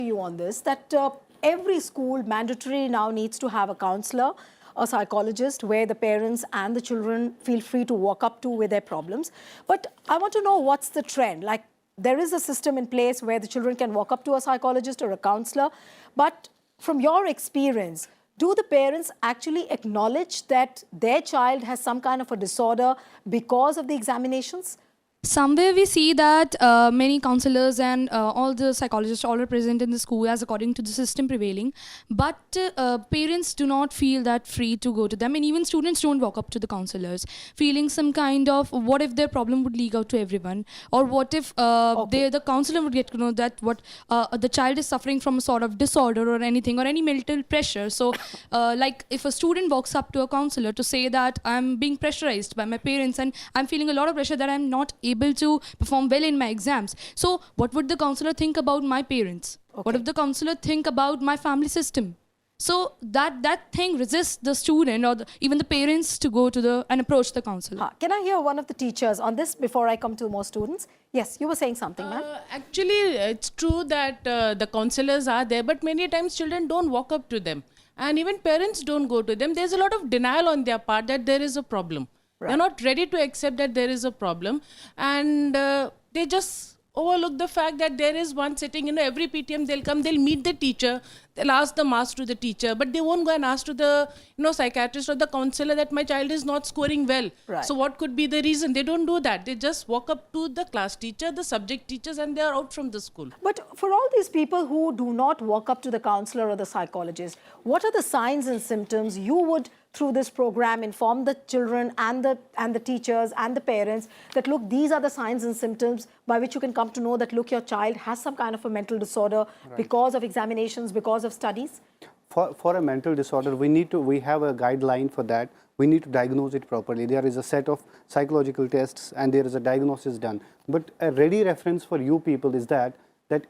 You on this that every school mandatory now needs to have a counselor, a psychologist where the parents and the children feel free to walk up to with their problems. But I want to know what's the trend. Like, there is a system in place where the children can walk up to a psychologist or a counselor. But from your experience, do the parents actually acknowledge that their child has some kind of a disorder because of the examinations? Somewhere we see that many counselors and all the psychologists all are present in the school as according to the system prevailing, but parents do not feel that free to go to them, and even students don't walk up to the counselors feeling some kind of what if their problem would leak out to everyone, or what if the counselor would get to know that what the child is suffering from a sort of disorder or anything or any mental pressure. So like if a student walks up to a counselor to say that I'm being pressurized by my parents and I'm feeling a lot of pressure that I'm not able to perform well in my exams. So what would the counselor think about my parents? Okay. What if the counselor think about my family system? So that thing resists the student or even the parents to go to and approach the counselor. Can I hear one of the teachers on this before I come to more students? Yes, you were saying something, ma'am. Actually, it's true that the counselors are there, but many times children don't walk up to them. And even parents don't go to them. There's a lot of denial on their part that there is a problem. Right. They're not ready to accept that there is a problem, and they just overlook the fact that there is one sitting. Every PTM they'll come, they'll meet the teacher, they'll ask the marks to the teacher, but they won't go and ask to the psychiatrist or the counselor that my child is not scoring well. Right. So what could be the reason? They don't do that. They just walk up to the class teacher, the subject teachers, and they are out from the school. But for all these people who do not walk up to the counselor or the psychologist, what are the signs and symptoms you would through this program inform the children and the teachers and the parents that look, these are the signs and symptoms by which you can come to know that look, your child has some kind of a mental disorder because of examinations, because of studies? For a mental disorder, we have a guideline for that. We need to diagnose it properly. There is a set of psychological tests and there is a diagnosis done. But a ready reference for you people is that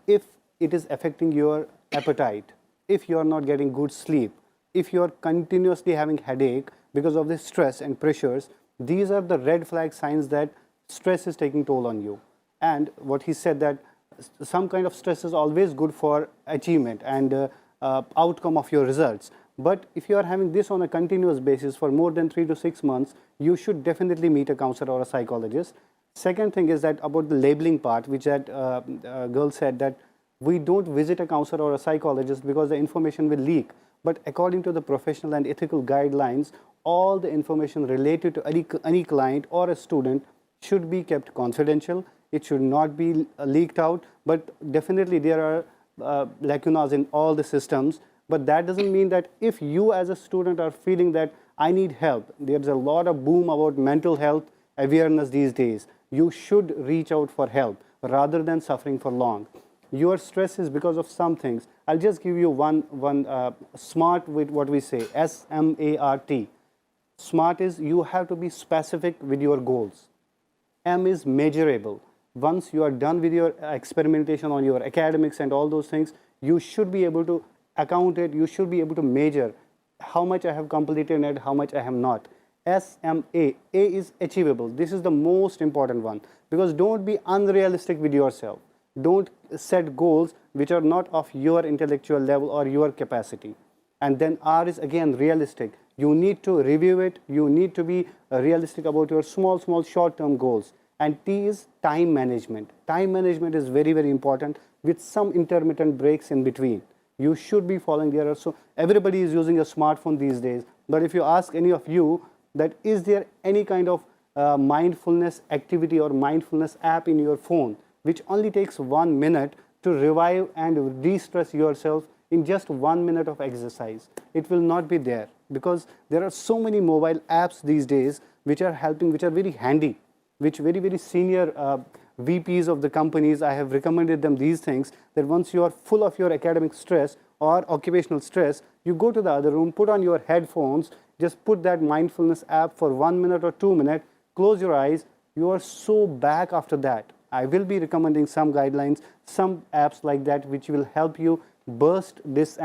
if it is affecting your appetite, if you are not getting good sleep, if you are continuously having headache because of the stress and pressures, these are the red flag signs that stress is taking toll on you. And what he said that some kind of stress is always good for achievement and outcome of your results. But if you are having this on a continuous basis for more than 3 to 6 months, you should definitely meet a counselor or a psychologist. Second thing is that about the labeling part, which that girl said that we don't visit a counselor or a psychologist because the information will leak. But according to the professional and ethical guidelines, all the information related to any client or a student should be kept confidential. It should not be leaked out. But definitely there are lacunas in all the systems. But that doesn't mean that if you as a student are feeling that I need help, there's a lot of boom about mental health awareness these days. You should reach out for help rather than suffering for long. Your stress is because of some things. I'll just give you one SMART with what we say, SMART. SMART is you have to be specific with your goals. M is measurable. Once you are done with your experimentation on your academics and all those things, you should be able to account it, you should be able to measure how much I have completed and how much I have not. SMA, A is achievable. This is the most important one because don't be unrealistic with yourself. Don't set goals which are not of your intellectual level or your capacity. And then R is again realistic. You need to review it. You need to be realistic about your small short-term goals. And T is time management. Time management is very, very important with some intermittent breaks in between. You should be following there. So everybody is using a smartphone these days. But if you ask any of you that is there any kind of mindfulness activity or mindfulness app in your phone, which only takes 1 minute to revive and de-stress yourself in just 1 minute of exercise. It will not be there because there are so many mobile apps these days which are helping, which are very handy, which very, very senior VPs of the companies, I have recommended them these things, that once you are full of your academic stress or occupational stress, you go to the other room, put on your headphones, just put that mindfulness app for 1 minute or 2 minutes, close your eyes, you are so back after that. I will be recommending some guidelines, some apps like that which will help you bust this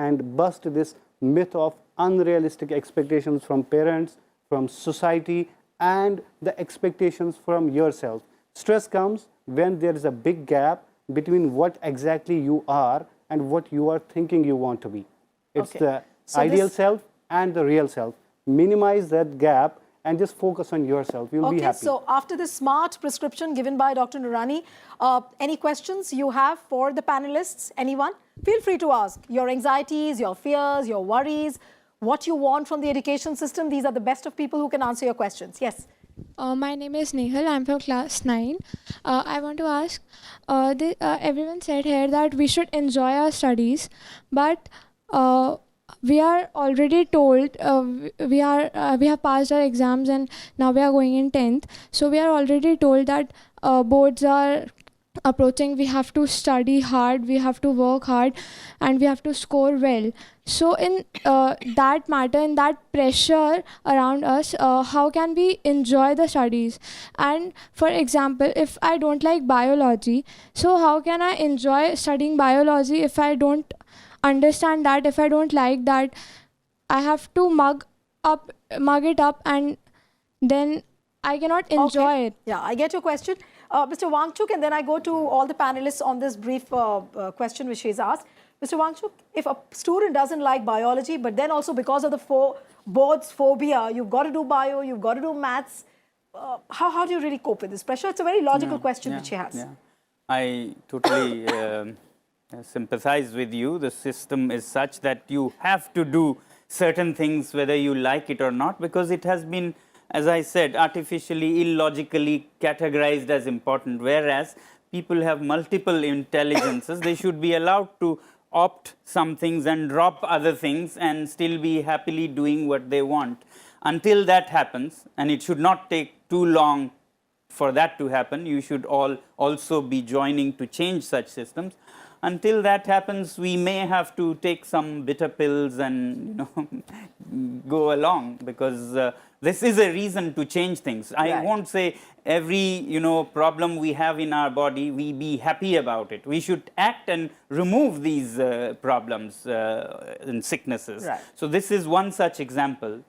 myth of unrealistic expectations from parents, from society, and the expectations from yourself. Stress comes when there is a big gap between what exactly you are and what you are thinking you want to be. It's Okay. the So ideal this- self and the real self. Minimize that gap and just focus on yourself. You'll be Okay, happy. so after this smart prescription given by Dr. Nurani, any questions you have for the panelists? Anyone? Feel free to ask. Your anxieties, your fears, your worries, what you want from the education system. These are the best of people who can answer your questions. Yes. My name is Nehal. I'm from class 9. I want to ask, everyone said here that we should enjoy our studies, but we are already told we have passed our exams and now we are going in 10th. So we are already told that boards are approaching. We have to study hard, we have to work hard, and we have to score well. So in that matter, in that pressure around us, how can we enjoy the studies? And for example, if I don't like biology, so how can I enjoy studying biology if I don't understand that, if I don't like that? I have to mug it up, and then I cannot enjoy Okay. it. Yeah, I get your question. Mr. Wangchuk, and then I go to all the panelists on this brief question which she's asked. Mr. Wangchuk, if a student doesn't like biology, but then also because of the board's phobia, you've got to do bio, you've got to do maths, how do you really cope with this pressure? It's a very logical question which she has. Yeah. I totally sympathize with you. The system is such that you have to do certain things whether you like it or not, because it has been, as I said, artificially, illogically categorized as important, whereas people have multiple intelligences. They should be allowed to opt some things and drop other things and still be happily doing what they want. Until that happens, and it should not take too long for that to happen, you should all also be joining to change such systems. Until that happens, we may have to take some bitter pills and go along, because this is a reason to change things. I Right. won't say every problem we have in our body, we be happy about it. We should act and remove these problems and sicknesses. Right. So this is one such example.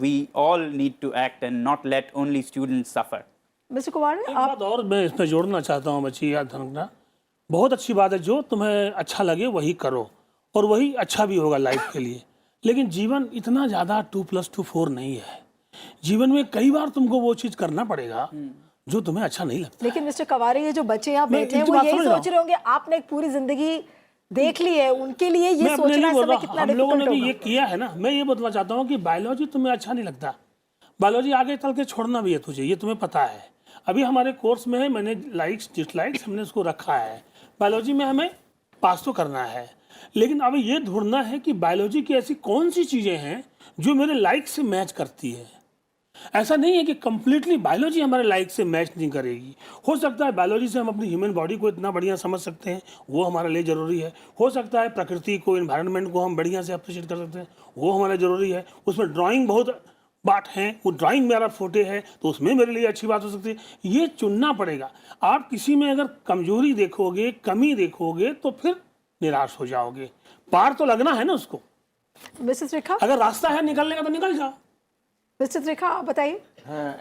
We all need to act and not let only students suffer. Mr. Kumar, एक बात और मैं इसमें जोड़ना चाहता हूँ बच्ची या धनकना, बहुत अच्छी बात है, जो तुम्हें अच्छा लगे वही करो और वही अच्छा भी होगा लाइफ के लिए। लेकिन जीवन इतना ज़्यादा 2+2=4 नहीं है। जीवन में कई बार तुमको वो चीज़ करना पड़ेगा जो तुम्हें अच्छा नहीं लगता। लेकिन मिस्टर कवारे, ये जो बच्चे यहाँ मैं बैठे हैं इनकी वो बात यही समझ रहा सोच रहे होंगे आपने एक पूरी जिंदगी देख ली है, उनके लिए ये मैं अपने सोचना लिए इस बोल समय रहा हूँ, कितना हम लोगों ने डिफिकल्ट भी ये होगा। किया है ना। मैं ये बताना चाहता हूँ कि बायोलॉजी तुम्हें अच्छा नहीं लगता, बायोलॉजी आगे चल के छोड़ना भी है तुझे, ये तुम्हें पता है। अभी हमारे कोर्स में है, मैंने लाइक्स डिसलाइक्स हमने उसको रखा है। बायोलॉजी में हमें पास तो करना है, लेकिन अब ये ढूंढना है कि बायोलॉजी की ऐसी कौन सी चीज़ें हैं जो मेरे लाइक से मैच करती है। ऐसा नहीं है कि कंप्लीटली बायोलॉजी हमारे लाइक से मैच नहीं करेगी। हो सकता है बायोलॉजी से हम अपनी ह्यूमन बॉडी को इतना बढ़िया समझ सकते हैं, वो हमारे लिए ज़रूरी है। हो सकता है प्रकृति को, इन्वायरमेंट को हम बढ़िया से अप्रिशिएट कर सकते हैं, वो हमारे ज़रूरी है। उसमें ड्राइंग बहुत बात है, वो ड्राइंग मेरा फोटे है तो उसमें मेरे लिए अच्छी बात हो सकती है। ये चुनना पड़ेगा। आप किसी में अगर कमजोरी देखोगे, कमी देखोगे, तो फिर निराश हो जाओगे। पार तो लगना है ना उसको। मिसेस रेखा, अगर रास्ता है निकलने का तो निकल जाओ। मिस्टर रेखा, आप बताइए।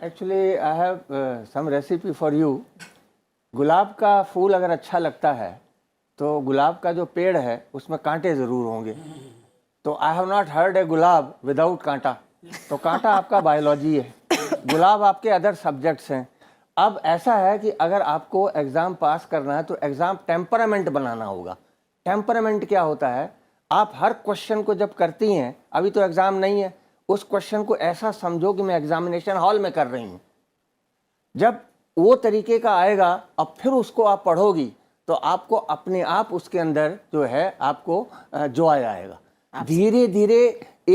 Actually I have some recipe for you. गुलाब का फूल अगर अच्छा लगता है तो गुलाब का जो पेड़ है उसमें कांटे ज़रूर होंगे। तो I have not heard a gulab without कांटा। तो कांटा आपका बायोलॉजी है, गुलाब आपके अदर सब्जेक्ट्स हैं। अब ऐसा है कि अगर आपको एग्ज़ाम पास करना है तो एग्ज़ाम टेम्परामेंट बनाना होगा। टेम्परामेंट क्या होता है? आप हर क्वेश्चन को जब करती हैं, अभी तो एग्ज़ाम नहीं है, उस क्वेश्चन को ऐसा समझो कि मैं एग्जामिनेशन हॉल में कर रही हूँ। जब वो तरीके का आएगा, अब फिर उसको आप पढ़ोगी तो आपको अपने आप उसके अंदर जो है आपको जॉय आएगा। धीरे धीरे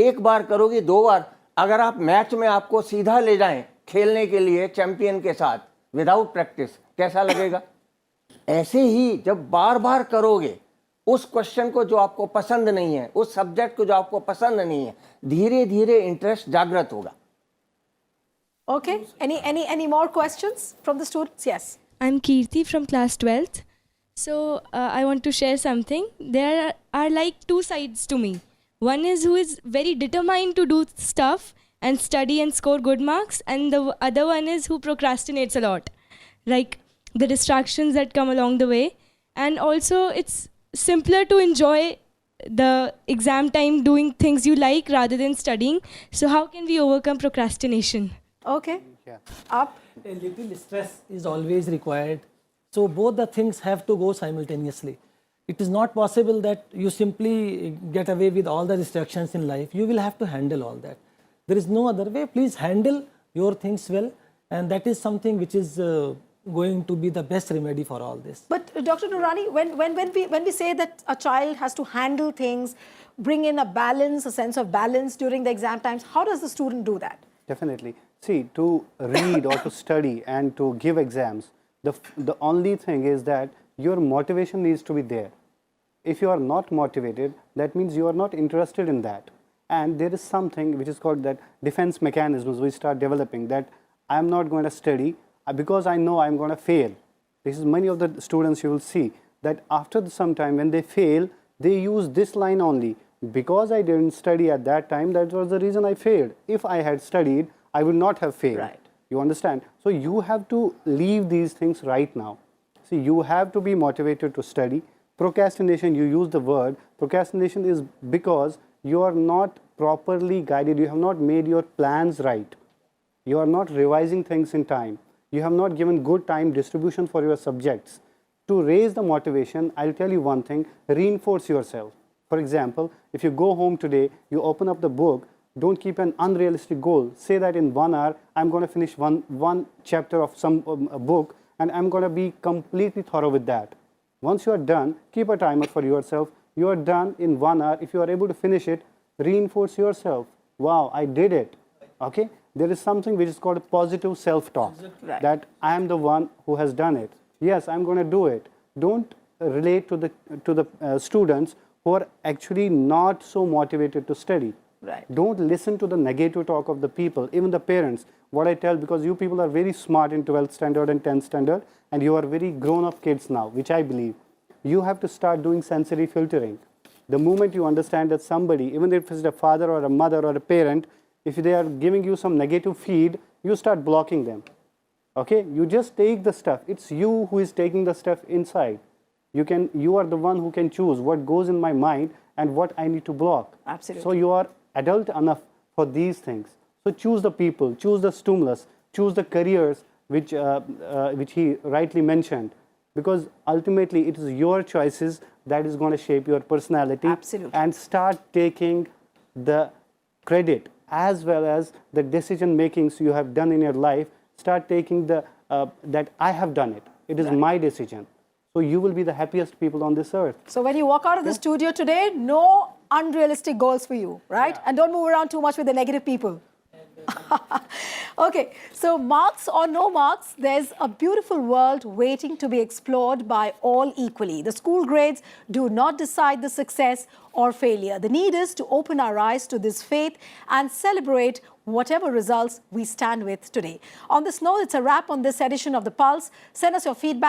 एक बार करोगी, 2 बार। अगर आप मैच में आपको सीधा ले जाएं खेलने के लिए चैंपियन के साथ विदाउट प्रैक्टिस, कैसा लगेगा? ऐसे ही जब बार बार करोगे उस क्वेश्चन को जो आपको पसंद नहीं है, उस सब्जेक्ट को जो आपको पसंद नहीं है, धीरे धीरे इंटरेस्ट जागृत होगा। Okay, any more questions from the students? Yes. I'm Kirti from class 12th. So I want to share something. There are like two sides to me. One is who is very determined to do stuff and study and score good marks, and the other one is who procrastinates a lot, like the distractions that come along the way. And also it's simpler to enjoy the exam time doing things you like rather than studying. So how can we overcome procrastination? Okay. Yeah. Up. A little stress is always required. So both the things have to go simultaneously. It is not possible that you simply get away with all the distractions in life. You will have to handle all that. There is no other way. Please handle your things well, and that is something which is going to be the best remedy for all this. But Dr. Nurani, when we say that a child has to handle things, bring in a balance, a sense of balance during the exam times, how does the student do that? Definitely. See, to read or to study and to give exams, the only thing is that your motivation needs to be there. If you are not motivated, that means you are not interested in that. And there is something which is called that defense mechanisms we start developing, that I am not going to study because I know I am going to fail. This is many of the students you will see that after some time when they fail, they use this line only. Because I didn't study at that time, that was the reason I failed. If I had studied, I would not have failed. Right. You understand? So you have to leave these things right now. See, you have to be motivated to study. Procrastination, you use the word. Procrastination is because you are not properly guided. You have not made your plans right. You are not revising things in time. You have not given good time distribution for your subjects. To raise the motivation, I'll tell you one thing, reinforce yourself. For example, if you go home today, you open up the book, don't keep an unrealistic goal. Say that in 1 hour, I'm going to finish one chapter of some a book, and I'm going to be completely thorough with that. Once you are done, keep a timer for yourself. You are done in 1 hour. If you are able to finish it, reinforce yourself. Wow, I did it. Okay? There is something which is called a positive self-talk. Right. That I am the one who has done it. Yes, I'm going to do it. Don't relate to the students who are actually not so motivated to study. Right. Don't listen to the negative talk of the people, even the parents. What I tell, because you people are very smart in 12th standard and 10th standard, and you are very grown-up kids now, which I believe. You have to start doing sensory filtering. The moment you understand that somebody, even if it's a father or a mother or a parent, if they are giving you some negative feed, you start blocking them. Okay? You just take the stuff. It's you who is taking the stuff inside. You are the one who can choose what goes in my mind and what I need to block. Absolutely. So you are adult enough for these things. So choose the people, choose the stimulus, choose the careers which he rightly mentioned. Because ultimately it is your choices that is going to shape your personality. Absolutely. And start taking the credit as well as the decision makings you have done in your life. Start taking the that I have done it. It is my decision. So you will be the happiest people on this earth. So when you walk out of the studio today, no unrealistic goals for you, right? Yeah. And don't move around too much with the negative people. Okay, so marks or no marks, there's a beautiful world waiting to be explored by all equally. The school grades do not decide the success or failure. The need is to open our eyes to this faith and celebrate whatever results we stand with today. On this note, it's a wrap on this edition of The Pulse. Send us your feedback.